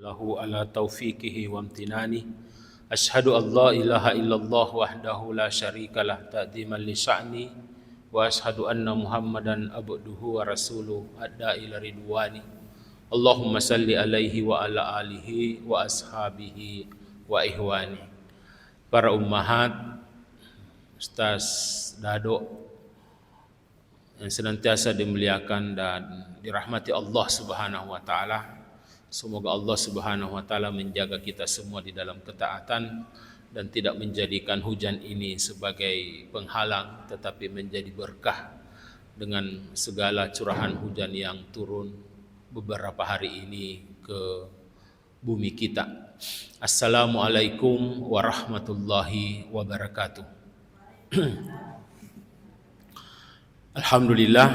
lahu ala taufiqihi wa amtinani. Ashhadu an la ilaha illallah wahdahu la syarikalah ta'ziman li sya'ni wa ashhadu anna Muhammadan abduhu wa rasuluh adda ila ridwani. Allahumma salli alaihi wa ala alihi wa ashabihi wa ihwani. Para ummahat, Ustaz Dado yang senantiasa dimuliakan dan dirahmati Allah Subhanahu wa taala. Semoga Allah Subhanahu wa taala menjaga kita semua di dalam ketaatan dan tidak menjadikan hujan ini sebagai penghalang, tetapi menjadi berkah dengan segala curahan hujan yang turun beberapa hari ini ke bumi kita. Assalamualaikum warahmatullahi wabarakatuh. Alhamdulillah,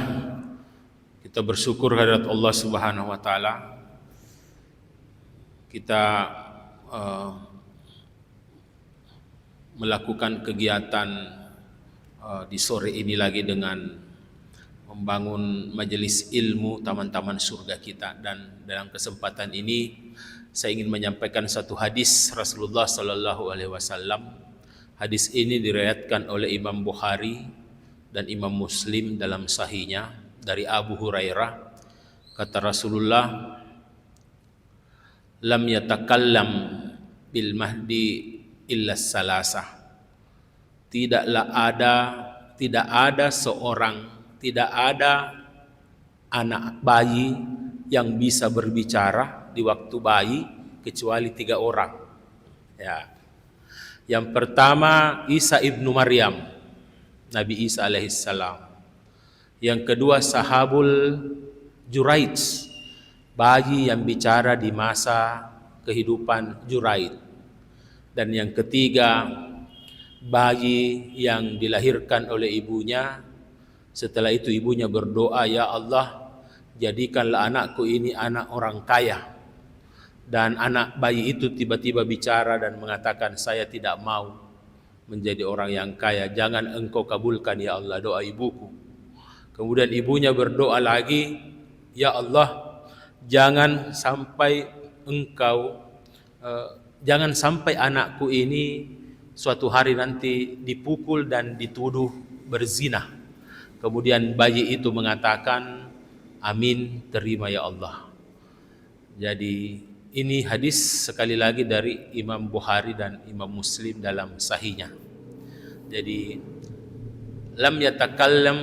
kita bersyukur kehadirat Allah Subhanahu wa taala. Kita melakukan kegiatan di sore ini lagi dengan membangun majelis ilmu taman-taman surga kita, dan dalam kesempatan ini saya ingin menyampaikan satu hadis Rasulullah sallallahu alaihi wasallam. Hadis ini diriwayatkan oleh Imam Bukhari dan Imam Muslim dalam sahihnya dari Abu Hurairah. Kata Rasulullah, lam yatakallam bil mahdi illa salasah. Tidak ada anak bayi yang bisa berbicara di waktu bayi kecuali 3 orang. Ya. Yang pertama Isa ibnu Maryam, Nabi Isa alaihissalam. Yang kedua Sahabul Juraij, bayi yang bicara di masa kehidupan Juraid. Dan yang ketiga, bayi yang dilahirkan oleh ibunya. Setelah itu ibunya berdoa, ya Allah, jadikanlah anakku ini anak orang kaya. Dan anak bayi itu tiba-tiba bicara dan mengatakan, saya tidak mau menjadi orang yang kaya. Jangan engkau kabulkan ya Allah doa ibuku. Kemudian ibunya berdoa lagi, ya Allah, jangan sampai anakku ini suatu hari nanti dipukul dan dituduh berzina. Kemudian bayi itu mengatakan, amin, terima ya Allah. Jadi ini hadis sekali lagi dari Imam Bukhari dan Imam Muslim dalam sahihnya. Jadi lam yatakallam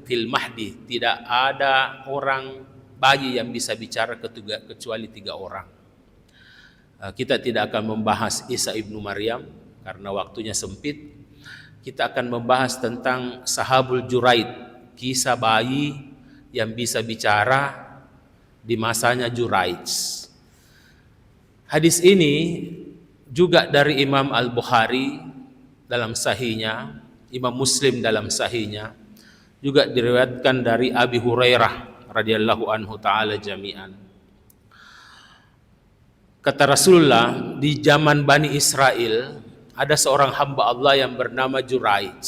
fil mahdi, tidak ada orang bayi yang bisa bicara kecuali 3 orang. Kita tidak akan membahas Isa ibnu Maryam karena waktunya sempit. Kita akan membahas tentang Sahabul Juraid, kisah bayi yang bisa bicara di masanya Juraij. Hadis ini juga dari Imam Al-Bukhari dalam sahihnya, Imam Muslim dalam sahihnya, juga diriwayatkan dari Abi Hurairah radhiyallahu anhu ta'ala jami'an. Kata Rasulullah, di zaman Bani Israel ada seorang hamba Allah yang bernama Juraij.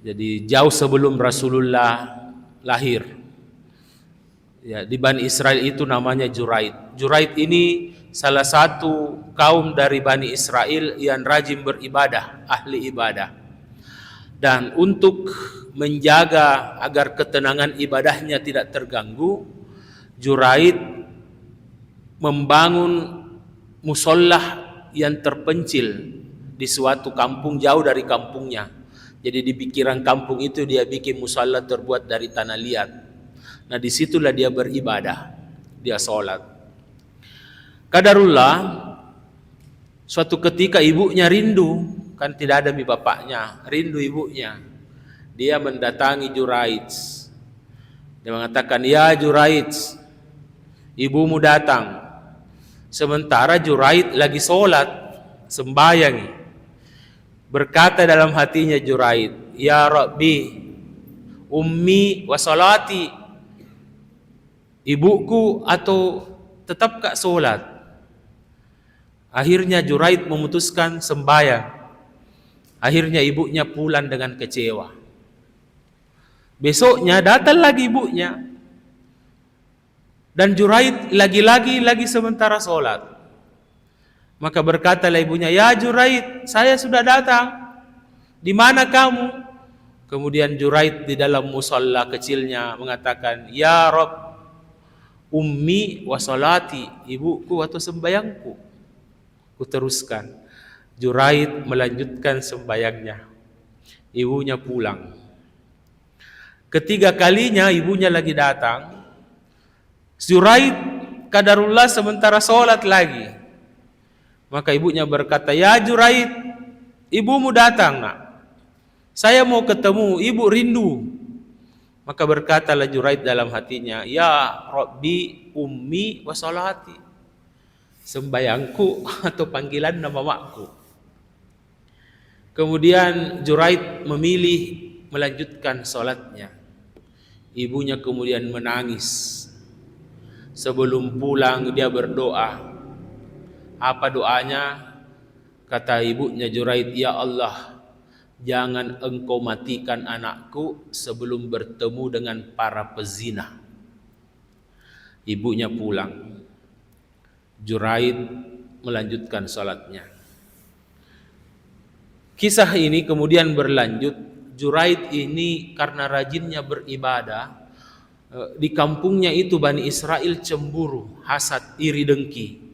Jadi jauh sebelum Rasulullah lahir, ya, di Bani Israel itu namanya Juraid. Juraid ini salah satu kaum dari Bani Israel yang rajin beribadah, ahli ibadah. Dan untuk menjaga agar ketenangan ibadahnya tidak terganggu, Juraid membangun musollah yang terpencil di suatu kampung jauh dari kampungnya. Jadi di pikiran kampung itu dia bikin musollah terbuat dari tanah liat. Nah, disitulah dia beribadah, dia sholat. Qadarullah, suatu ketika ibunya rindu, kan tidak ada bapaknya, rindu ibunya. Dia mendatangi Juraij. Dia mengatakan, ya Juraij, ibumu datang. Sementara Juraid lagi sholat, sembahyang. Berkata dalam hatinya Juraid, ya Rabbi, ummi wa salati, ibuku atau tetap kak sholat? Akhirnya Juraid memutuskan sembahyang. Akhirnya ibunya pulang dengan kecewa. Besoknya datang lagi ibunya. Dan Juraid lagi sementara sholat. Maka berkatalah ibunya, "Ya Juraid, saya sudah datang. Di mana kamu?" Kemudian Juraid di dalam musalla kecilnya mengatakan, "Ya Rob, ummi wa salati, ibuku atau sembayangku." Kuteruskan. Juraid melanjutkan sembayangnya. Ibunya pulang. Ketiga kalinya ibunya lagi datang. Juraid qadarullah sementara sholat lagi. Maka ibunya berkata, "Ya Juraid, ibumu datang, nak. Saya mau ketemu, ibu rindu." Maka berkatalah Juraid dalam hatinya, "Ya Rabbi ummi wa salati." Sembayangku atau panggilan nama makku. Kemudian Juraid memilih melanjutkan sholatnya. Ibunya kemudian menangis. Sebelum pulang dia berdoa. Apa doanya? Kata ibunya Juraid, "Ya Allah, jangan engkau matikan anakku sebelum bertemu dengan para pezina." Ibunya pulang. Juraid melanjutkan salatnya. Kisah ini kemudian berlanjut. Juraid ini karena rajinnya beribadah, di kampungnya itu Bani Israel cemburu, hasad, iri dengki.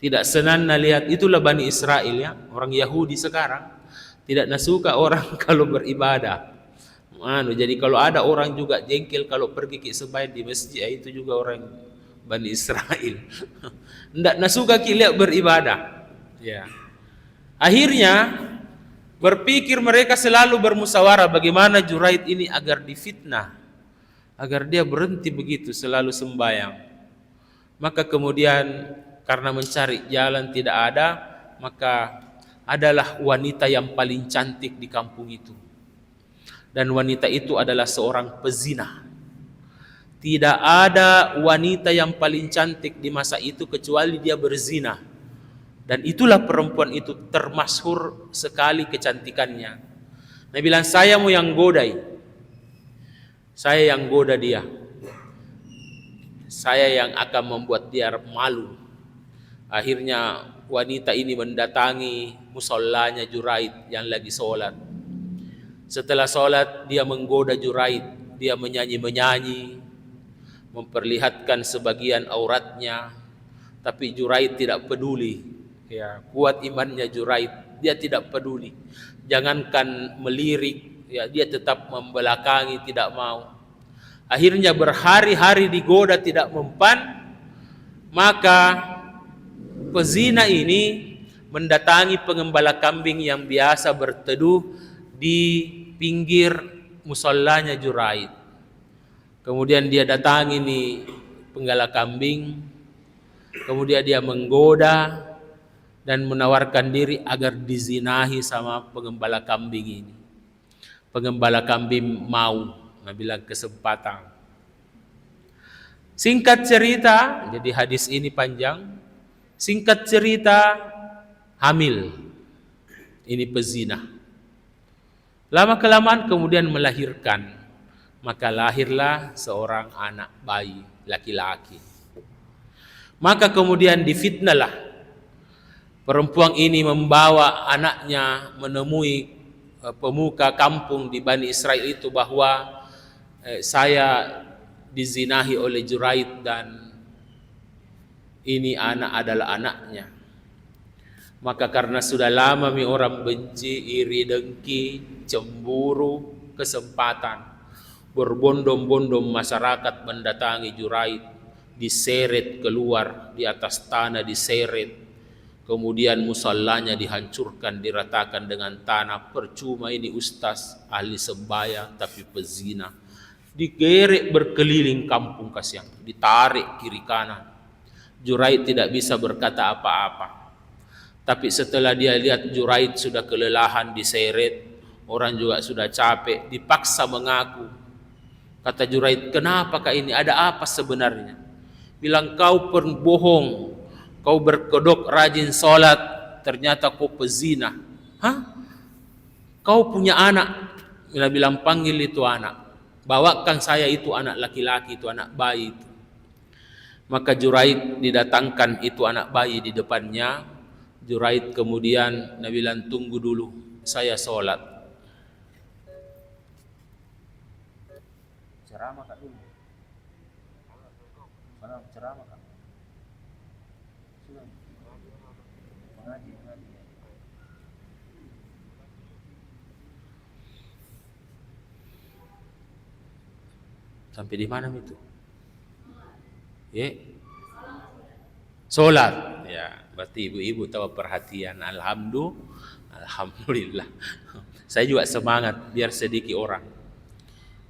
Tidak senang lihat, itulah Bani Israel ya, orang Yahudi sekarang. Tidak suka orang kalau beribadah. Jadi kalau ada orang juga jengkel kalau pergi ke sembahyang di masjid, itu juga orang Bani Israel. Tidak suka lihat beribadah. Ya. Akhirnya berpikir mereka selalu bermusyawarah bagaimana Juraid ini agar difitnah, agar dia berhenti begitu selalu sembahyang. Maka kemudian karena mencari jalan tidak ada, maka adalah wanita yang paling cantik di kampung itu. Dan wanita itu adalah seorang pezina. Tidak ada wanita yang paling cantik di masa itu kecuali dia berzina. Dan itulah perempuan itu termasyhur sekali kecantikannya. Dia bilang, "Saya mau yang godai. Saya yang goda dia. Saya yang akan membuat dia malu." Akhirnya wanita ini mendatangi musallanya Juraid yang lagi sholat. Setelah sholat dia menggoda Juraid. Dia menyanyi-menyanyi, memperlihatkan sebagian auratnya. Tapi Juraid tidak peduli. Ya, kuat imannya Juraid. Dia tidak peduli. Jangankan melirik, ya, dia tetap membelakangi, tidak mau. Akhirnya berhari-hari digoda tidak mempan. Maka pezina ini mendatangi pengembala kambing yang biasa berteduh di pinggir musallanya Juraid. Kemudian dia datangi nih penggala kambing. Kemudian dia menggoda dan menawarkan diri agar dizinahi sama pengembala kambing ini. Pengembala kambing mau, bilang kesempatan. Singkat cerita, jadi hadis ini panjang. Singkat cerita, hamil. Ini pezina. Lama kelamaan kemudian melahirkan. Maka lahirlah seorang anak bayi laki-laki. Maka kemudian difitnahlah. Perempuan ini membawa anaknya menemui pemuka kampung di Bani Israel itu bahwa saya dizinahi oleh Juraid dan ini anak adalah anaknya. Maka karena sudah lama orang benci, iri, dengki, cemburu, kesempatan, berbondong-bondong masyarakat mendatangi Juraid, diseret keluar di atas tanah, diseret. Kemudian musallanya dihancurkan, diratakan dengan tanah. Percuma ini ustaz ahli sembahyang tapi pezina. Digerek berkeliling kampung kasihan, ditarik kiri kanan. Juraid tidak bisa berkata apa-apa. Tapi setelah dia lihat Juraid sudah kelelahan, diseret, orang juga sudah capek, dipaksa mengaku. Kata Juraid, "Kenapakah ini? Ada apa sebenarnya?" Bilang, "Kau pembohong. Kau berkedok rajin sholat, ternyata kau pezina." "Hah? Kau punya anak?" Dia bilang, "Panggil itu anak. Bawakan saya itu anak laki-laki, itu anak bayi itu." Maka Juraid didatangkan itu anak bayi di depannya. Juraid kemudian Nabi bilang, tunggu dulu, saya sholat. Ceramah kak dulu. Ceramah kak. Mengaji. Sampai di mana itu? Ya. Sholat. Ya, berarti ibu-ibu tahu perhatian. Alhamdulillah. Saya juga semangat biar sedikit orang.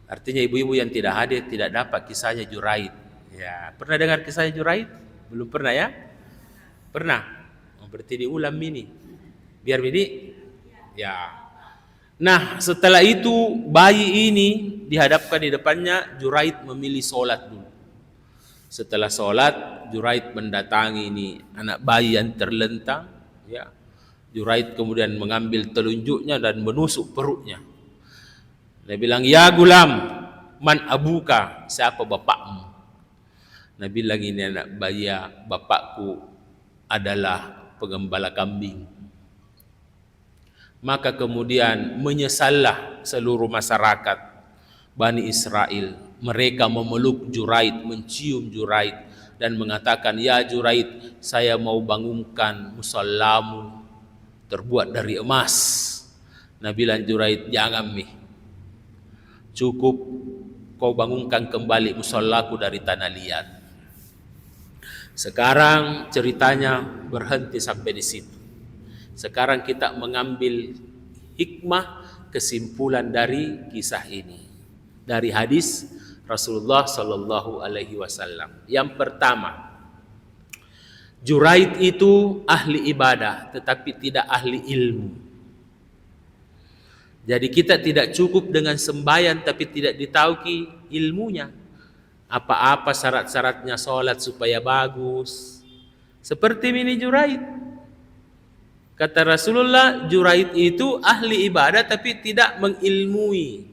Artinya ibu-ibu yang tidak hadir tidak dapat kisahnya Juraid. Ya, pernah dengar kisahnya Juraid? Belum pernah ya? Pernah. Berarti diulang ini. Biar ini. Ya. Nah, setelah itu bayi ini dihadapkan di depannya, Juraid memilih sholat dulu. Setelah sholat, Juraid mendatangi ini anak bayi yang terlentang. Ya. Juraid kemudian mengambil telunjuknya dan menusuk perutnya. Dia bilang, ya gulam, man abuka, siapa bapakmu? Nabi bilang, ini anak bayi, bapakku adalah pengembala kambing. Maka kemudian menyesallah seluruh masyarakat Bani Israel. Mereka memeluk Juraid, mencium Juraid dan mengatakan, ya Juraid, saya mau bangunkan musallamu terbuat dari emas. Nabi bilang, Juraid, jangan cukup kau bangunkan kembali musallaku dari tanah liat. Sekarang ceritanya berhenti sampai di situ. Sekarang kita mengambil hikmah kesimpulan dari kisah ini dari hadis Rasulullah Sallallahu Alaihi Wasallam. Yang pertama, Juraid itu ahli ibadah tetapi tidak ahli ilmu. Jadi kita tidak cukup dengan sembahyang tapi tidak ditauki ilmunya. Apa-apa syarat-syaratnya sholat supaya bagus. Seperti ini Juraid. Kata Rasulullah, Juraid itu ahli ibadah tapi tidak mengilmui.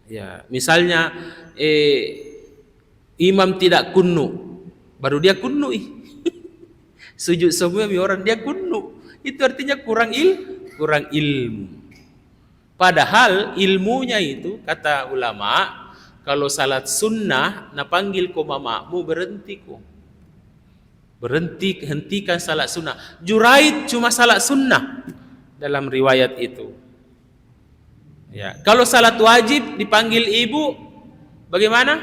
Ya, misalnya imam tidak kunnu, baru dia kunnu sujud semua orang dia kunnu. Itu artinya kurang ilmu. Padahal ilmunya itu kata ulama, kalau salat sunnah na panggil ko mamamu berhenti ko. Hentikan salat sunnah. Juraid cuma salat sunnah dalam riwayat itu. Ya, kalau salat wajib dipanggil ibu, bagaimana?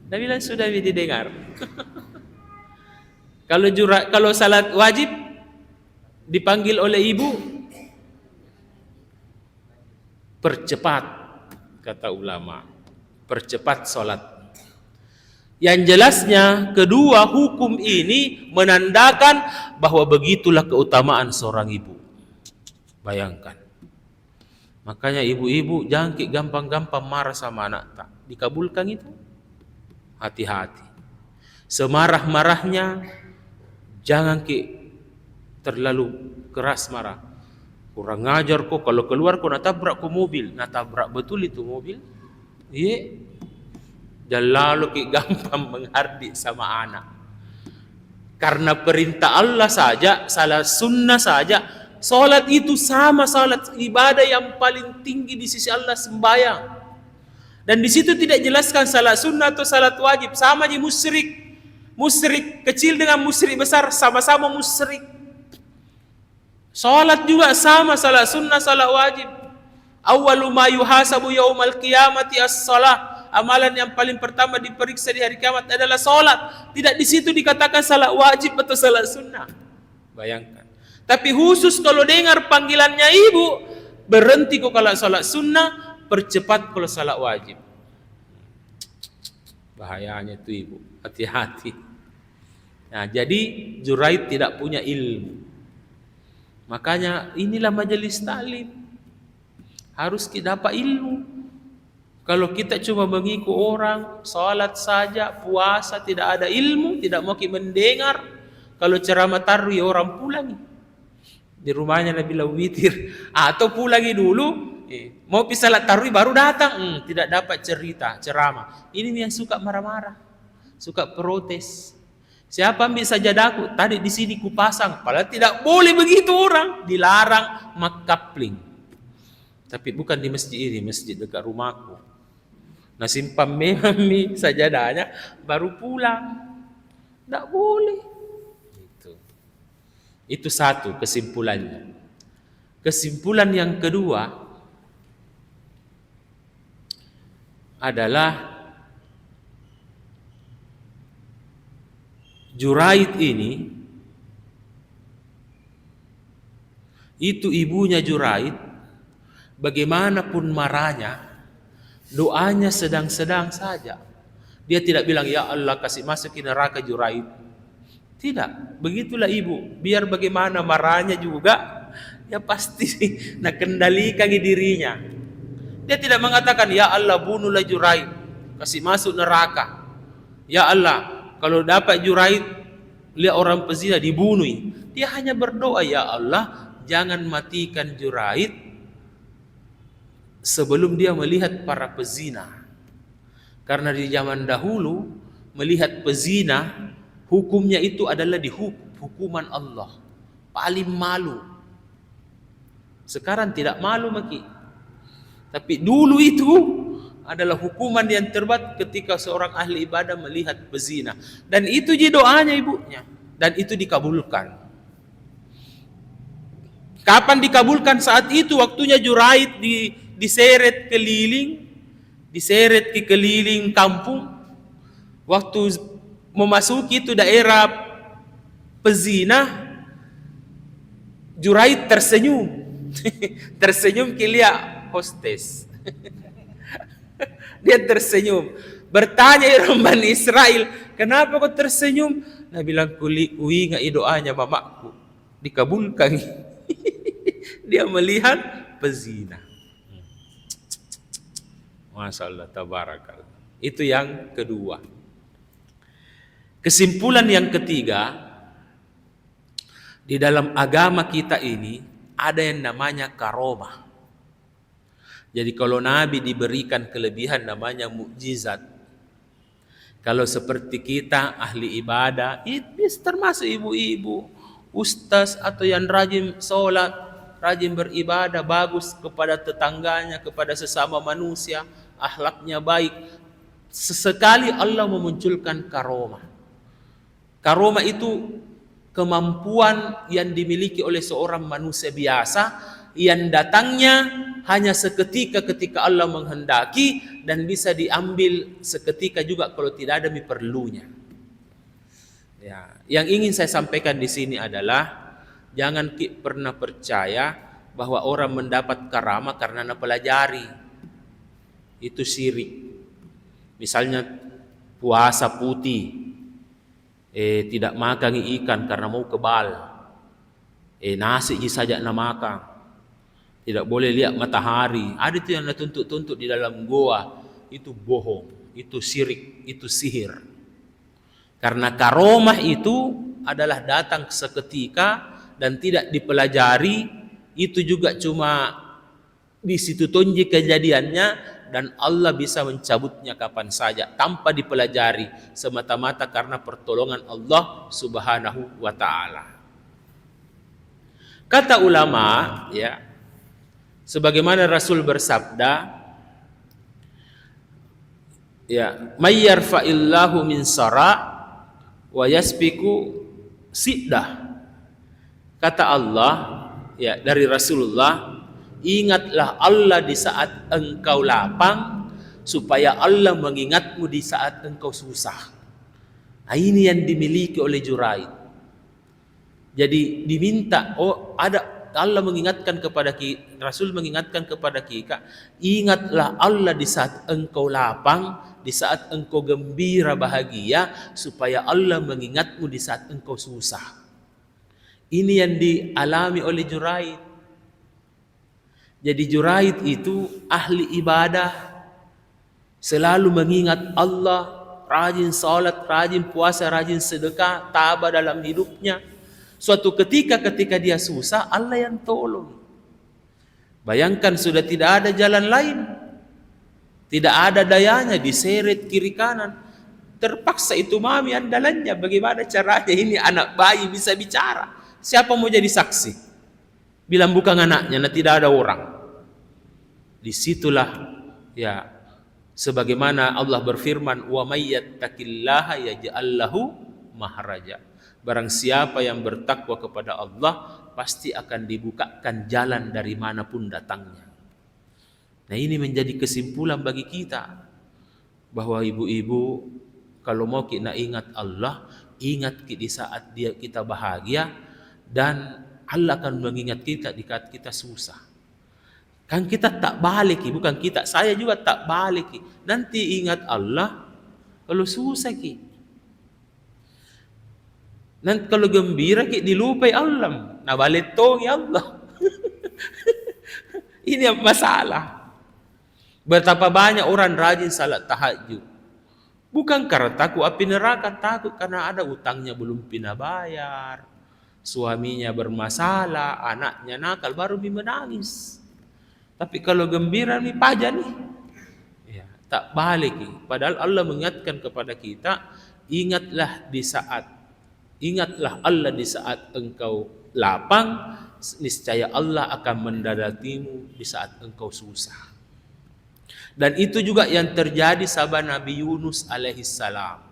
Nabi bilang sudah didengar. Kalau salat wajib dipanggil oleh ibu, percepat kata ulama, percepat salat. Yang jelasnya kedua hukum ini menandakan bahwa begitulah keutamaan seorang ibu. Bayangkan. Makanya ibu-ibu jangan gampang-gampang marah sama anak tak. Dikabulkan itu. Hati-hati. Semarah-marahnya jangan terlalu keras marah. Kurang ngajar kok, kalau keluar kok natabrak ke mobil. Natabrak betul itu mobil. Iya. Dan lalu gampang menghardik sama anak. Karena perintah Allah saja, salah sunnah saja, salat itu sama salat ibadah yang paling tinggi di sisi Allah, sembahyang. Dan di situ tidak jelaskan salat sunnah atau salat wajib, sama aja musyrik. Musyrik kecil dengan musyrik besar sama-sama musyrik. Salat juga sama, salat sunnah, salat wajib. Awwalu ma yuhasabu yaumal qiyamati as-shalah. Amalan yang paling pertama diperiksa di hari kiamat adalah salat. Tidak di situ dikatakan salat wajib atau salat sunnah. Bayangkan. Tapi khusus kalau dengar panggilannya ibu, berhenti kok kalau salat sunnah, percepat kalau salat wajib. Bahayanya itu ibu, hati-hati. Nah, jadi Juraid tidak punya ilmu. Makanya inilah majelis taklim. Harus kita dapat ilmu. Kalau kita cuma mengikut orang, salat saja, puasa, tidak ada ilmu, tidak mau mendengar. Kalau ceramah tarwih orang pulang. Di rumahnya Nabi witir. Atau pulangi dulu, Mau salat tarawih baru datang, tidak dapat cerita, ceramah. Ini yang suka marah-marah, suka protes. Siapa ambil sajadahku? Tadi di sini kupasang, padahal tidak boleh begitu orang, dilarang makapling. Tapi bukan di masjid ini, masjid dekat rumahku. Nah simpan memang sajadahnya, baru pulang. Tidak boleh. Itu satu kesimpulannya. Kesimpulan yang kedua adalah Juraid ini, itu ibunya Juraid, bagaimanapun marahnya, doanya sedang-sedang saja. Dia tidak bilang, ya Allah kasih masuk ke neraka Juraid. Tidak, begitulah ibu. Biar bagaimana marahnya juga, ya pasti nak kendalikan dirinya. Dia tidak mengatakan, ya Allah bunuhlah Juraid, kasih masuk neraka. Ya Allah, kalau dapat Juraid, lihat orang pezina dibunuh. Dia hanya berdoa, ya Allah, jangan matikan Juraid sebelum dia melihat para pezina. Karena di zaman dahulu melihat pezina, hukumnya itu adalah hukuman Allah. Paling malu. Sekarang tidak malu maki. Tapi dulu itu adalah hukuman yang terberat ketika seorang ahli ibadah melihat pezina. Dan itu je doanya ibunya. Dan itu dikabulkan. Kapan dikabulkan? Saat itu waktunya Juraid diseret ke keliling kampung. Waktu memasuki itu daerah pezina, Juraid tersenyum. Tersenyum lihat hostes. Dia tersenyum. Bertanya orang Bani Israel, kenapa kau tersenyum? Nah bilang, ingat doanya mamaku, dikabulkan. Dia melihat pezina. Masya Allah, tabarakallah. Itu yang kedua. Kesimpulan yang ketiga, di dalam agama kita ini ada yang namanya karomah. Jadi kalau Nabi diberikan kelebihan namanya mukjizat. Kalau seperti kita ahli ibadah, termasuk ibu-ibu, ustaz atau yang rajin sholat, rajin beribadah, bagus kepada tetangganya, kepada sesama manusia, akhlaknya baik. Sesekali Allah memunculkan karomah. Karomah itu kemampuan yang dimiliki oleh seorang manusia biasa yang datangnya hanya seketika ketika Allah menghendaki dan bisa diambil seketika juga kalau tidak ada perlunya. Ya, yang ingin saya sampaikan di sini adalah jangan pernah percaya bahwa orang mendapat karamah karena pelajari. Itu syirik. Misalnya puasa putih, tidak makan ikan karena mau kebal, nasi saja nak makan. Tidak boleh lihat matahari. Ada itu yang tuntut-tuntut di dalam goa. Itu bohong, itu syirik, itu sihir. Karena karomah itu adalah datang seketika dan tidak dipelajari. Itu juga cuma di situ tonji kejadiannya dan Allah bisa mencabutnya kapan saja tanpa dipelajari, semata-mata karena pertolongan Allah Subhanahu wa taala. Kata ulama, ya, sebagaimana Rasul bersabda, ya, may yarfa'illahu min sara wa yasbiku siddah. Kata Allah, ya, dari Rasulullah, ingatlah Allah di saat engkau lapang supaya Allah mengingatmu di saat engkau susah. Nah, ini yang dimiliki oleh Juraid. Jadi diminta, ada Allah mengingatkan kepada kita, Rasul mengingatkan kepada kita, ingatlah Allah di saat engkau lapang, di saat engkau gembira bahagia, supaya Allah mengingatmu di saat engkau susah. Ini yang dialami oleh Juraid. Jadi Juraid itu ahli ibadah, selalu mengingat Allah, rajin salat, rajin puasa, rajin sedekah, tabah dalam hidupnya. Suatu ketika dia susah, Allah yang tolong. Bayangkan sudah tidak ada jalan lain. Tidak ada dayanya, diseret kiri kanan. Terpaksa itu mami andalannya. Bagaimana caranya ini anak bayi bisa bicara? Siapa mau jadi saksi? Bilang bukan anaknya, nah tidak ada orang. Disitulah ya, sebagaimana Allah berfirman, wa may yattaqillaha yaj'al lahu mahraja. Barang siapa yang bertakwa kepada Allah, pasti akan dibukakan jalan dari manapun datangnya. Nah, ini menjadi kesimpulan bagi kita bahwa ibu-ibu, kalau mau kita ingat Allah, ingat di saat kita bahagia, dan Allah akan mengingat kita di saat kita susah. Kan kita tak balik, bukan kita, saya juga tak balik. Nanti ingat Allah kalau susah ki. Nanti kalau gembira ki dilupai Allah. Nah balik tong ya Allah. Ini yang masalah. Betapa banyak orang rajin salat tahajud. Bukan karena takut api neraka, takut karena ada utangnya belum pinabayar. Suaminya bermasalah, anaknya nakal, baru menangis. Tapi kalau gembira nih paja nih, ya, tak balik. Padahal Allah mengingatkan kepada kita, ingatlah Allah di saat engkau lapang, niscaya Allah akan mendadakimu di saat engkau susah. Dan itu juga yang terjadi sahabat Nabi Yunus alaihissalam.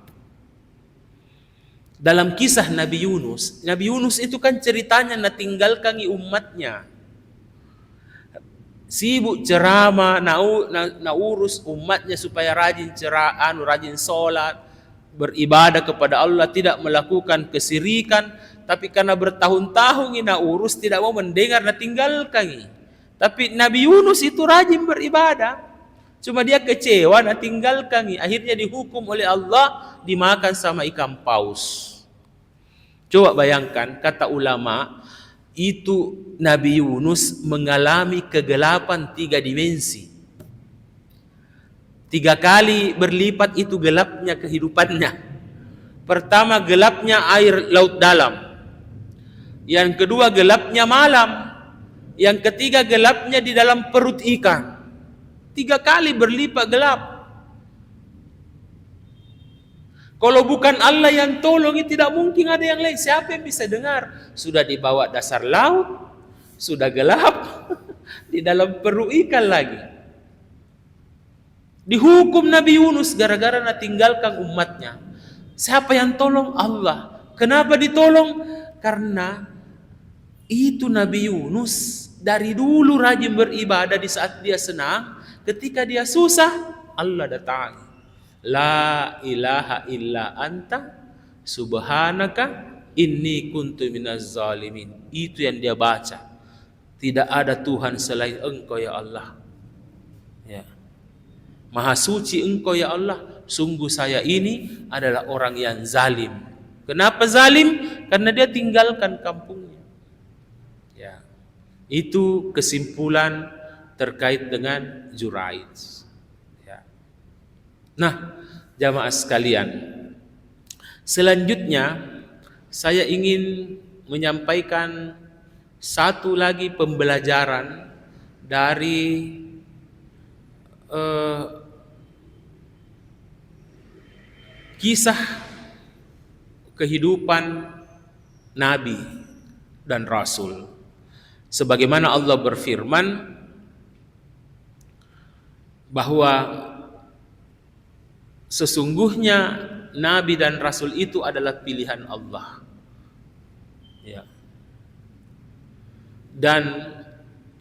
Dalam kisah Nabi Yunus itu kan ceritanya tinggalkan umatnya. Sibuk ceramah, urus umatnya supaya rajin rajin sholat, beribadah kepada Allah, tidak melakukan kesirikan. Tapi karena bertahun-tahun urus, tidak mau mendengar, tinggalkan. Tapi Nabi Yunus itu rajin beribadah. Cuma dia kecewa, tinggalkan. Akhirnya dihukum oleh Allah, dimakan sama ikan paus. Coba bayangkan, kata ulama, itu Nabi Yunus mengalami kegelapan 3 dimensi. 3 kali berlipat itu gelapnya kehidupannya. Pertama, gelapnya air laut dalam. Yang kedua, gelapnya malam. Yang ketiga, gelapnya di dalam perut ikan. 3 kali berlipat gelap. Kalau bukan Allah yang tolong, tidak mungkin ada yang lain. Siapa yang bisa dengar? Sudah di bawah dasar laut, sudah gelap, di dalam perut ikan lagi. Dihukum Nabi Yunus gara-gara tinggalkan umatnya. Siapa yang tolong? Allah. Kenapa ditolong? Karena itu Nabi Yunus dari dulu rajin beribadah di saat dia senang. Ketika dia susah, Allah datang. La ilaha illa anta subhanaka inni kuntu minaz zalimin. Itu yang dia baca. Tidak ada Tuhan selain Engkau ya Allah. Ya. Maha suci Engkau ya Allah. Sungguh saya ini adalah orang yang zalim. Kenapa zalim? Karena dia tinggalkan kampungnya. Ya. Itu kesimpulan terkait dengan Juraij. Ya. Nah, jamaah sekalian, selanjutnya saya ingin menyampaikan satu lagi pembelajaran dari kisah kehidupan Nabi dan Rasul. Sebagaimana Allah berfirman bahwa sesungguhnya Nabi dan Rasul itu adalah pilihan Allah. Ya. Dan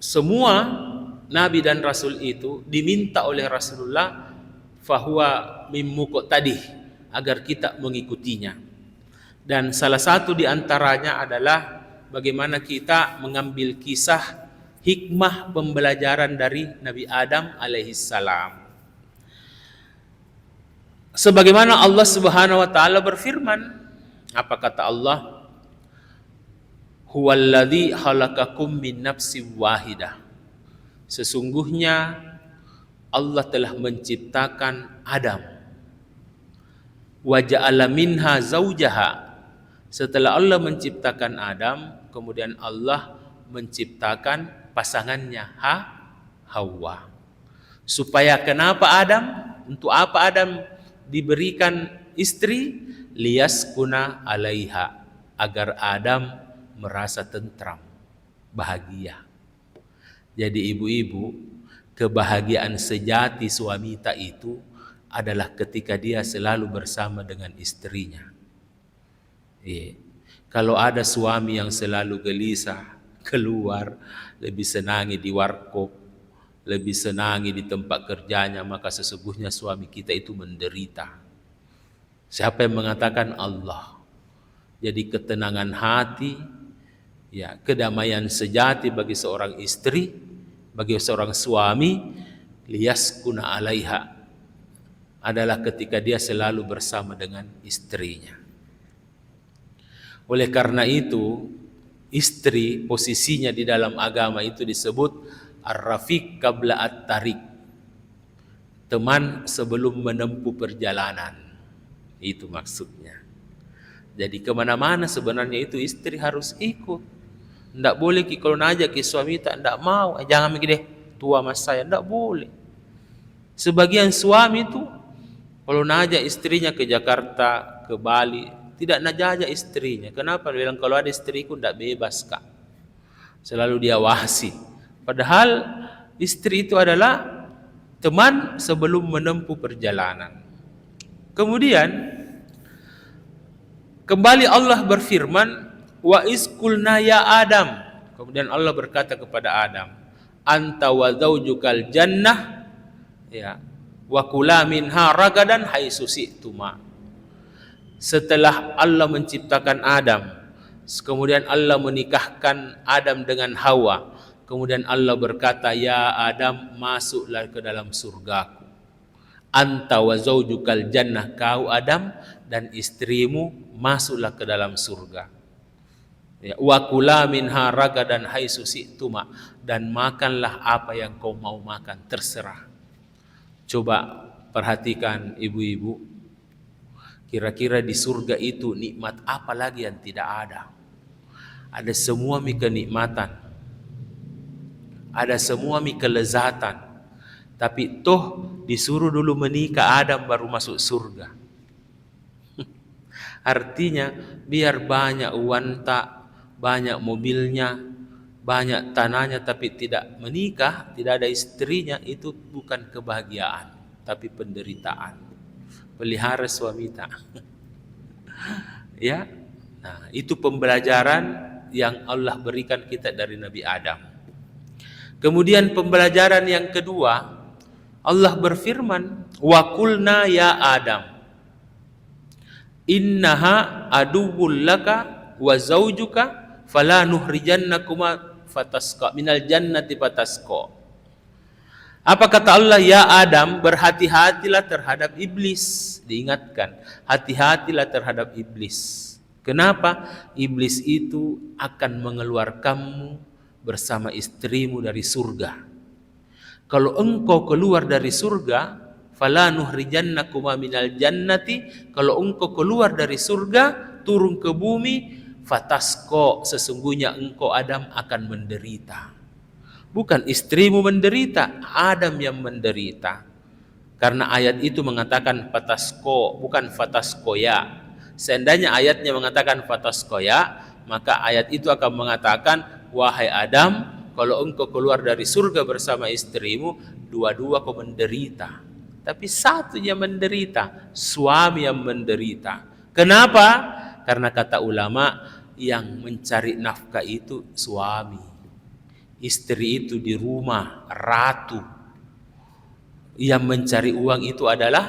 semua Nabi dan Rasul itu diminta oleh Rasulullah fahuwa mimmuko tadi, agar kita mengikutinya. Dan salah satu di antaranya adalah bagaimana kita mengambil kisah hikmah pembelajaran dari Nabi Adam alaihissalam. Sebagaimana Allah Subhanahu wa taala berfirman, apa kata Allah? Huwallazi khalaqakum min nafsin wahidah. Sesungguhnya Allah telah menciptakan Adam. Wa ja'ala minha zaujaha. Setelah Allah menciptakan Adam, kemudian Allah menciptakan pasangannya Hawa. Supaya kenapa Adam? Untuk apa Adam diberikan istri? Liyaskuna alaiha, agar Adam merasa tentram, bahagia. Jadi ibu-ibu, kebahagiaan sejati suamita itu adalah ketika dia selalu bersama dengan istrinya. Kalau ada suami yang selalu gelisah, keluar, lebih senangi di warkop, lebih senangi di tempat kerjanya, maka sesungguhnya suami kita itu menderita. Siapa yang mengatakan? Allah. Jadi ketenangan hati, ya, kedamaian sejati bagi seorang istri, bagi seorang suami, liyaskuna alaiha, adalah ketika dia selalu bersama dengan istrinya. Oleh karena itu, istri posisinya di dalam agama itu disebut ar-rafiq qabla at-tariq, teman sebelum menempuh perjalanan. Itu maksudnya. Jadi kemana-mana sebenarnya itu istri harus ikut. Tidak boleh kalau najak ke suami tak mau, jangan mikir deh tua mas saya, tidak boleh. Sebagian suami itu kalau najak istrinya ke Jakarta, ke Bali, tidak najak istrinya. Kenapa? Dia bilang kalau ada istriku tidak bebas kak, selalu diawasi. Padahal istri itu adalah teman sebelum menempuh perjalanan. Kemudian kembali Allah berfirman, wa iskulna ya Adam. Kemudian Allah berkata kepada Adam, anta wa zaujukal jannah, ya, wa kula minha ragadan haitsu syi'tuma. Setelah Allah menciptakan Adam, kemudian Allah menikahkan Adam dengan Hawa, kemudian Allah berkata, ya Adam, masuklah ke dalam surgaku. Anta wa zaujukal jannah, kau Adam dan istrimu masuklah ke dalam surga. Ya, wa kula minha ragadan haitsu syi'tuma, dan makanlah apa yang kau mau makan, terserah. Coba perhatikan ibu-ibu, kira-kira di surga itu nikmat apa lagi yang tidak ada? Ada semua kenikmatan, ada semua kelezatan, tapi toh disuruh dulu menikah Adam baru masuk surga. Artinya biar banyak wanita, banyak mobilnya, banyak tanahnya, tapi tidak menikah, tidak ada istrinya, itu bukan kebahagiaan, tapi penderitaan. Pelihara suamita. Ya, nah itu pembelajaran yang Allah berikan kita dari Nabi Adam. Kemudian pembelajaran yang kedua, Allah berfirman, wa qulna ya Adam, innaha aduwwul laka wa zaujuka fala nuhrijannakuma fatasqa minal jannati fatasqa. Apa kata Allah? Ya Adam, berhati-hatilah terhadap iblis. Diingatkan, hati-hatilah terhadap iblis. Kenapa? Iblis itu akan mengeluarkanmu bersama istrimu dari surga. Kalau engkau keluar dari surga, fala nuhrijannakuma minal jannati, kalau engkau keluar dari surga, turun ke bumi, fatasqa, sesungguhnya engkau Adam akan menderita. Bukan istrimu menderita, Adam yang menderita. Karena ayat itu mengatakan fatasqa, bukan fatasqoya. Seandainya ayatnya mengatakan fatasqoya, maka ayat itu akan mengatakan, wahai Adam, kalau engkau keluar dari surga bersama istrimu, dua-dua kau menderita. Tapi satu yang menderita, suami yang menderita. Kenapa? Karena kata ulama, yang mencari nafkah itu suami. Istri itu di rumah, ratu. Yang mencari uang itu adalah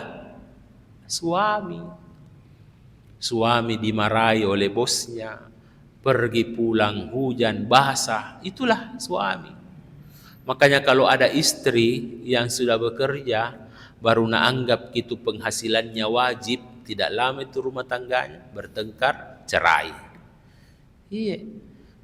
suami. Suami dimarahi oleh bosnya, pergi pulang hujan basah, itulah suami. Makanya kalau ada istri yang sudah bekerja, baru anggap itu penghasilannya wajib, tidak lama itu rumah tangganya bertengkar, cerai. Iya.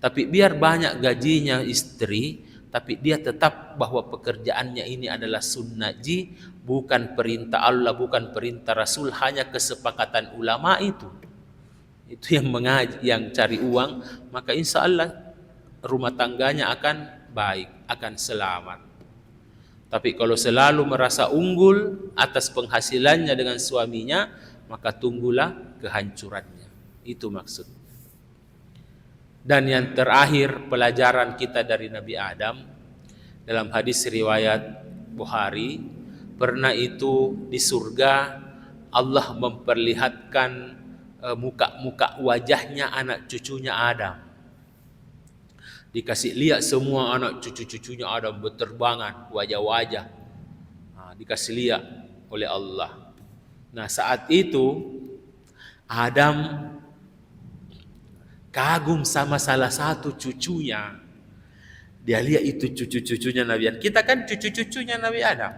Tapi biar banyak gajinya istri, tapi dia tetap bahwa pekerjaannya ini adalah sunnaji, bukan perintah Allah, bukan perintah Rasul, hanya kesepakatan ulama itu. Itu yang mengaji, yang cari uang, maka insya Allah rumah tangganya akan baik, akan selamat. Tapi kalau selalu merasa unggul atas penghasilannya dengan suaminya, maka tunggulah kehancurannya. Itu maksud. Dan yang terakhir, pelajaran kita dari Nabi Adam, dalam hadis riwayat Bukhari, pernah itu di surga Allah memperlihatkan muka-muka wajahnya anak cucunya Adam. Dikasih lihat semua anak cucu-cucunya Adam berterbangan, wajah-wajah. Dikasih lihat oleh Allah. Nah, saat itu Adam kagum sama salah satu cucunya. Dia lihat itu cucu-cucunya Nabi Adam. Kita kan cucu-cucunya Nabi Adam.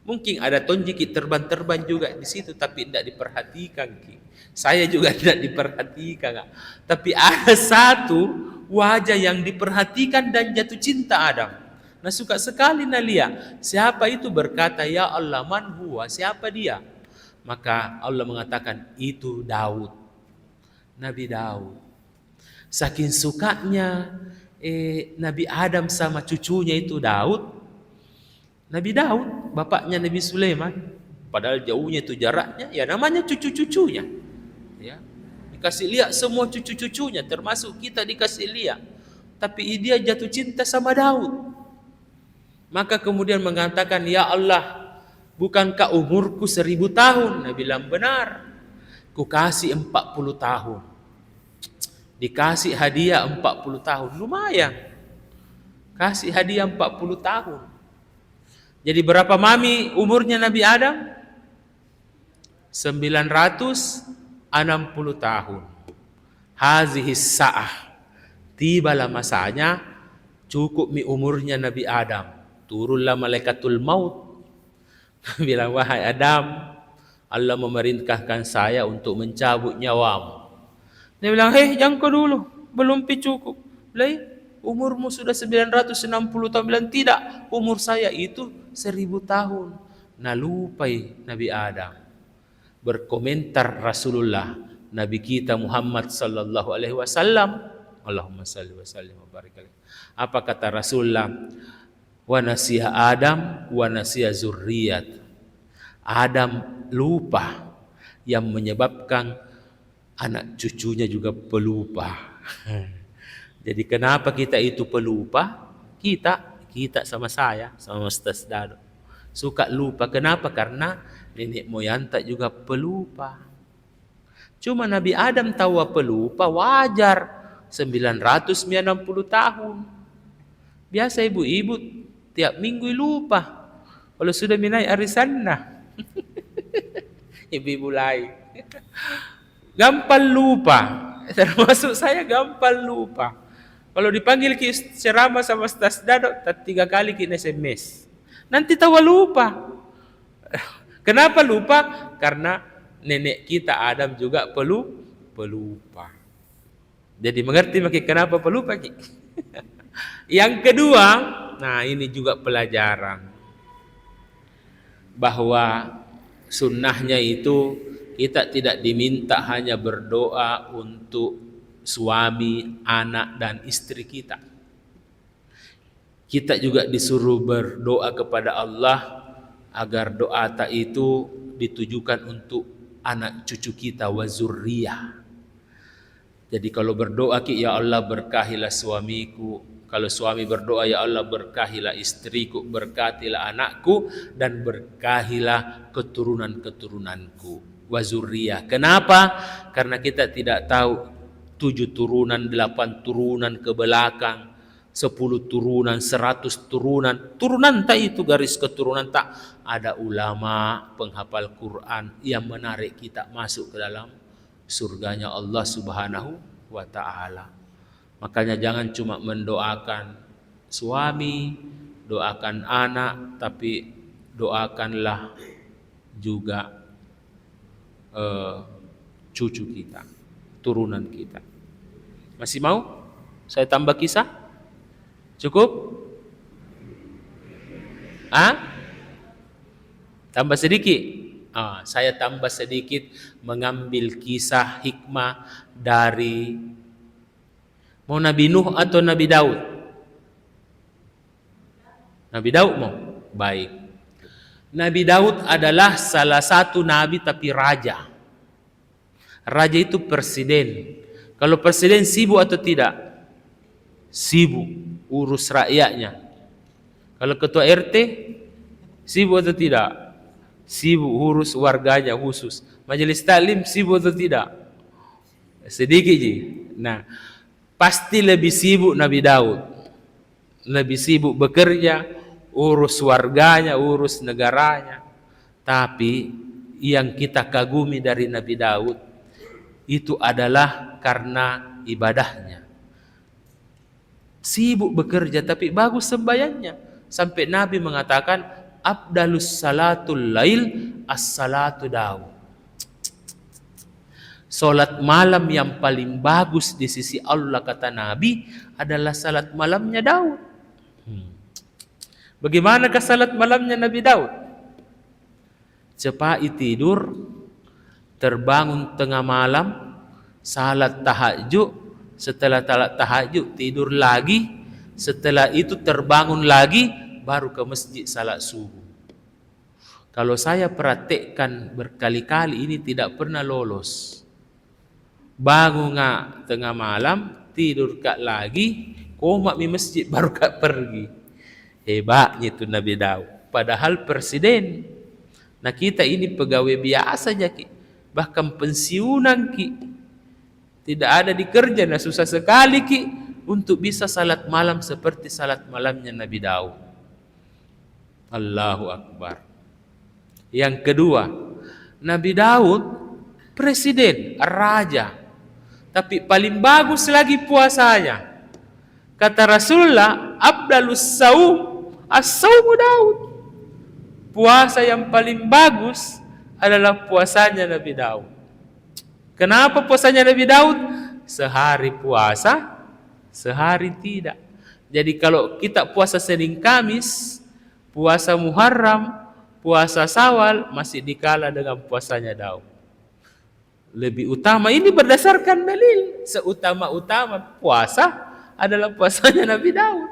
Mungkin ada tonjiki terbang-terbang juga di situ, tapi tidak diperhatikan. Saya juga tidak diperhatikan. Tapi ada satu wajah yang diperhatikan dan jatuh cinta Adam. Nah, suka sekali Nalia. Siapa itu? Berkata, ya Allah, man huwa? Siapa dia? Maka Allah mengatakan, itu Daud. Nabi Daud. Saking sukanya Nabi Adam sama cucunya itu Daud. Nabi Daud, bapaknya Nabi Sulaiman. Padahal jauhnya itu jaraknya, ya namanya cucu-cucunya. Ya. Dikasih lihat semua cucu-cucunya, termasuk kita dikasih lihat. Tapi dia jatuh cinta sama Daud. Maka kemudian mengatakan, ya Allah, bukankah umurku 1000 tahun? Nabi bilang, benar. Ku kasih 40 tahun. Dikasih hadiah 40 tahun. Lumayan. Kasih hadiah 40 tahun. Jadi berapa mami umurnya Nabi Adam? 960 tahun. Hazihis sa'ah. Tibalah masanya, cukup mi umurnya Nabi Adam. Turunlah malaikatul maut. Bilang, wahai Adam, Allah memerintahkan saya untuk mencabut nyawamu. Dia bilang, jangan kau dulu, belum cukup. Umurmu sudah 960 tahun. Bilang, tidak, umur saya itu 1000 tahun. Nah, lupai Nabi Adam. Berkomentar Rasulullah, Nabi kita Muhammad sallallahu alaihi wasallam, Allahumma salli wa sallim wa barik alaihi. Apa kata Rasulullah? Wa nasiha Adam wa nasiha zurriyat. Adam lupa, yang menyebabkan anak cucunya juga pelupa. Jadi kenapa kita itu pelupa? Kita sama saya, sama Ustaz Dado, suka lupa. Kenapa? Karena nenek moyang tak juga pelupa. Cuma Nabi Adam tahu pelupa, wajar. 990 tahun. Biasa ibu-ibu tiap minggu lupa. Kalau sudah minai arisanna. Ibu-ibu lain. Gampang lupa. Termasuk saya gampang lupa. Kalau dipanggil ke ceramah sama Ustaz Dado, 3 kali ke SMS. Nanti tahu lupa. Kenapa lupa? Karena nenek kita Adam juga pelupa. Jadi mengerti makin kenapa pelupa? Yang kedua, nah ini juga pelajaran bahwa sunnahnya itu kita tidak diminta hanya berdoa untuk suami, anak, dan istri kita. Kita juga disuruh berdoa kepada Allah agar doa itu ditujukan untuk anak cucu kita, wa zurriyah. Jadi kalau berdoa, ya Allah berkahilah suamiku. Kalau suami berdoa, ya Allah berkahilah istriku, berkatilah anakku, dan berkahilah keturunan-keturunanku. Wa zurriyah. Kenapa? Karena kita tidak tahu 7 turunan, 8 turunan ke belakang, 10 turunan, 100 turunan. Turunan tak itu garis keturunan tak. Ada ulama penghafal Quran yang menarik kita masuk ke dalam surganya Allah Subhanahu wa ta'ala. Makanya jangan cuma mendoakan suami, doakan anak, tapi doakanlah juga cucu kita, turunan kita. Masih mau saya tambah kisah? Cukup? Tambah sedikit? Saya tambah sedikit mengambil kisah hikmah dari mau Nabi Nuh atau Nabi Daud? Nabi Daud mau? Baik. Nabi Daud adalah salah satu nabi tapi raja. Raja itu presiden. Kalau presiden sibuk atau tidak? Sibuk, urus rakyatnya. Kalau ketua RT sibuk atau tidak? Sibuk, urus warganya khusus. Majelis taklim sibuk atau tidak? Sedikit je. Nah, pasti lebih sibuk Nabi Daud. Lebih sibuk bekerja, urus warganya, urus negaranya. Tapi yang kita kagumi dari Nabi Daud itu adalah karena ibadahnya. Sibuk bekerja tapi bagus sembahyangnya. Sampai Nabi mengatakan, Abdalus salatul lail as-salatu Daud. Salat malam yang paling bagus di sisi Allah, kata Nabi, adalah salat malamnya Daud. Bagaimanakah salat malamnya Nabi Daud? Cepat tidur, terbangun tengah malam, salat tahajud, setelah salat tahajud tidur lagi, setelah itu terbangun lagi, baru ke masjid salat subuh. Kalau saya praktekkan berkali-kali ini tidak pernah lolos. Bangun tengah malam, tidur lagi, komak di masjid baru pergi. Hebatnya itu Nabi Daud. Padahal presiden. Nah kita ini pegawai biasa aja ki. Bahkan pensiunan ki. Tidak ada di kerja, nah susah sekali ki untuk bisa salat malam seperti salat malamnya Nabi Daud. Allahu Akbar. Yang kedua, Nabi Daud presiden, raja. Tapi paling bagus lagi puasanya. Kata Rasulullah, Abdalus saum as-saumu Daud. Puasa yang paling bagus adalah puasanya Nabi Daud. Kenapa puasanya Nabi Daud? Sehari puasa, sehari tidak. Jadi kalau kita puasa Senin Kamis, puasa Muharram, puasa Syawal masih dikalah dengan puasanya Daud. Lebih utama, ini berdasarkan dalil. Seutama-utama puasa adalah puasanya Nabi Daud.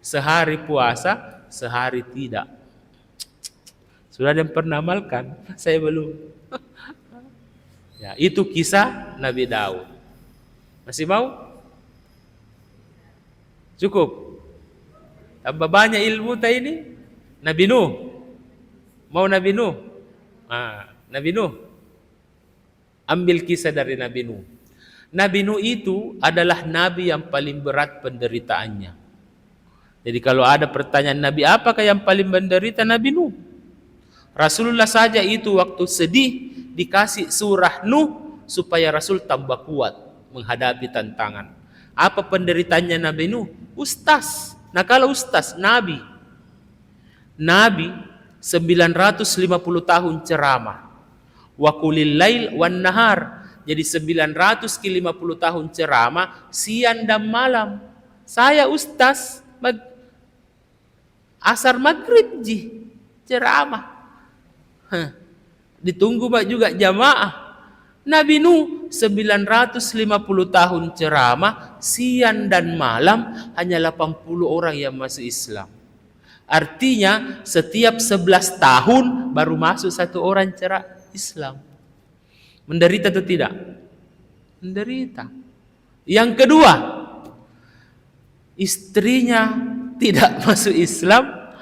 Sehari puasa, sehari tidak. Sudah ada yang pernah amalkan? Saya belum. Ya, itu kisah Nabi Daud. Masih mau? Cukup? Tambah banyak ilmu tak ini? Nabi Nuh. Mau Nabi Nuh? Nabi Nuh. Ambil kisah dari Nabi Nuh. Nabi Nuh itu adalah nabi yang paling berat penderitaannya. Jadi kalau ada pertanyaan Nabi apakah yang paling menderita, Nabi Nuh. Rasulullah saja itu waktu sedih dikasih surah Nuh supaya Rasul tambah kuat menghadapi tantangan. Apa penderitaannya Nabi Nuh? Ustaz. Nah kalau ustaz, Nabi 950 tahun ceramah. Wa qulil lail wan nahar. Jadi 950 tahun ceramah siang dan malam. Saya ustaz asar maghrib ceramah. Ditunggu juga jamaah. Nabi Nuh 950 tahun ceramah siang dan malam, hanya 80 orang yang masuk Islam. Artinya setiap 11 tahun baru masuk satu orang Islam. Menderita atau tidak? Menderita. Yang kedua, istrinya tidak masuk Islam,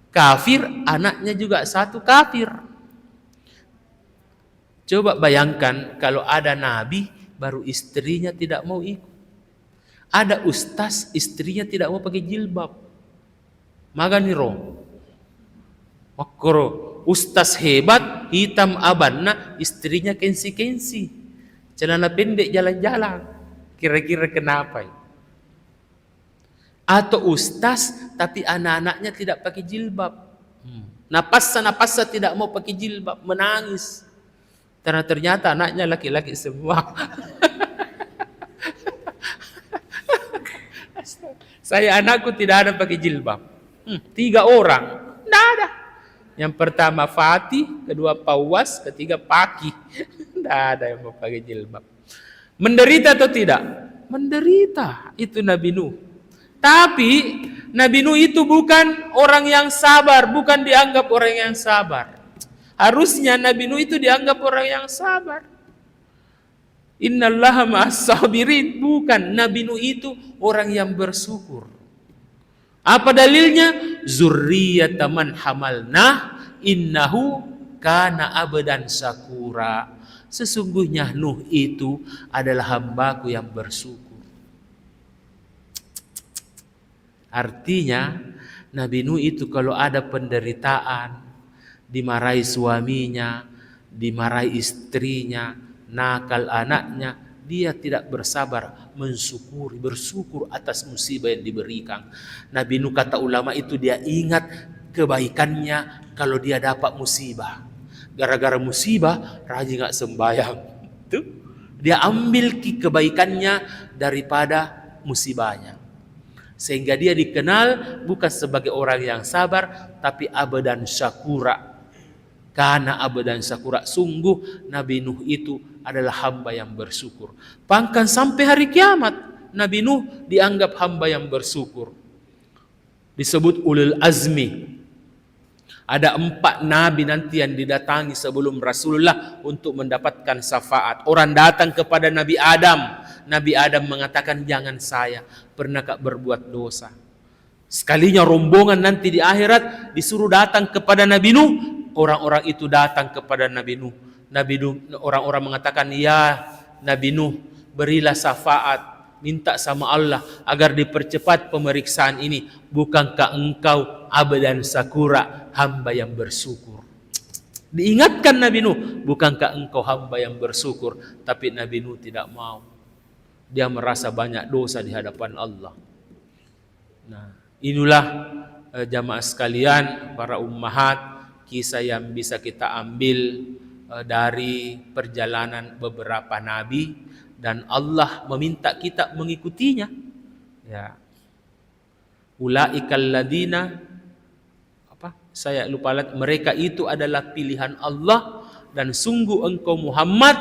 kafir, anaknya juga satu kafir. Coba bayangkan kalau ada nabi baru istrinya tidak mau ikut. Ada ustaz istrinya tidak mau pakai jilbab. Maganiro. Makro ustaz hebat hitam abanna, istrinya kensi-kensi. Celana pendek jalan-jalan. Kira-kira kenapa? Atau ustaz tapi anak-anaknya tidak pakai jilbab. Napasa tidak mau pakai jilbab, menangis. Karena ternyata anaknya laki-laki semua. Saya anakku tidak ada pakai jilbab. 3 orang. Tidak ada. Yang pertama Fatih, kedua Pawas, ketiga Paki. Tidak ada yang mau pakai jilbab. Menderita atau tidak? Menderita. Itu Nabi Nuh. Tapi Nabi Nuh itu bukan orang yang sabar, bukan dianggap orang yang sabar. Harusnya Nabi Nuh itu dianggap orang yang sabar. Innallaha ma'as sabirin. Bukan, Nabi Nuh itu orang yang bersyukur. Apa dalilnya? Zurriyata man hamalna innahu kana abdan syakura. Sesungguhnya Nuh itu adalah hambaku yang bersyukur. Artinya Nabi Nuh itu kalau ada penderitaan, dimarahi suaminya, dimarahi istrinya, nakal anaknya, dia tidak bersabar, mensyukuri, bersyukur atas musibah yang diberikan. Nabi Nuh, kata ulama itu, dia ingat kebaikannya kalau dia dapat musibah. Gara-gara musibah rajin gak sembahyang. Tuh, dia ambil kebaikannya daripada musibahnya. Sehingga dia dikenal bukan sebagai orang yang sabar, tapi abdan syakura. Karena abdan syakura, sungguh Nabi Nuh itu adalah hamba yang bersyukur. Bahkan sampai hari kiamat Nabi Nuh dianggap hamba yang bersyukur. Disebut ulul azmi. Ada 4 nabi nanti yang didatangi sebelum Rasulullah untuk mendapatkan syafaat. Orang datang kepada Nabi Adam. Nabi Adam mengatakan, jangan saya, pernah kak berbuat dosa. Sekalinya rombongan nanti di akhirat disuruh datang kepada Nabi Nuh. Orang-orang itu datang kepada Nabi Nuh. Nabi Nuh, orang-orang mengatakan, ya Nabi Nuh, berilah syafaat. Minta sama Allah agar dipercepat pemeriksaan ini. Bukankah engkau abdan syakura, hamba yang bersyukur? Diingatkan Nabi Nuh, bukankah engkau hamba yang bersyukur? Tapi Nabi Nuh tidak mau. Dia merasa banyak dosa di hadapan Allah. Nah, inilah jamaah sekalian, para ummahat, kisah yang bisa kita ambil dari perjalanan beberapa nabi. Dan Allah meminta kita mengikutinya. Ya. Ulaikal ladina, saya lupa lagi, mereka itu adalah pilihan Allah, dan sungguh engkau Muhammad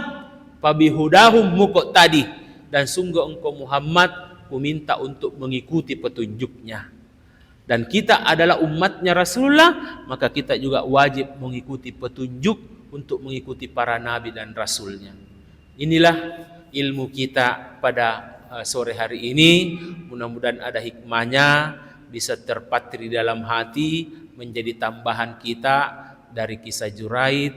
fabihudahum muqtadi, dan sungguh engkau Muhammad kuminta untuk mengikuti petunjuknya. Dan kita adalah umatnya Rasulullah, maka kita juga wajib mengikuti petunjuk untuk mengikuti para nabi dan rasulnya. Inilah ilmu kita pada sore hari ini. Mudah-mudahan ada hikmahnya, bisa terpatri dalam hati, menjadi tambahan kita dari kisah Juraid,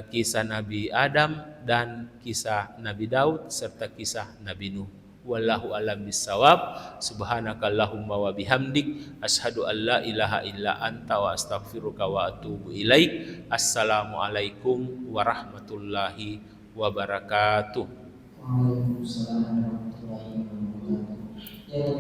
kisah Nabi Adam, dan kisah Nabi Daud, serta kisah Nabi Nuh. Wallahu a'lam bissawab. Subhanakallahumma wa bihamdik, asyhadu an la ilaha illa anta wa astaghfiruka wa atubu ilaik. Assalamualaikum warahmatullahi wabarakatuh. Waalaikumsalam.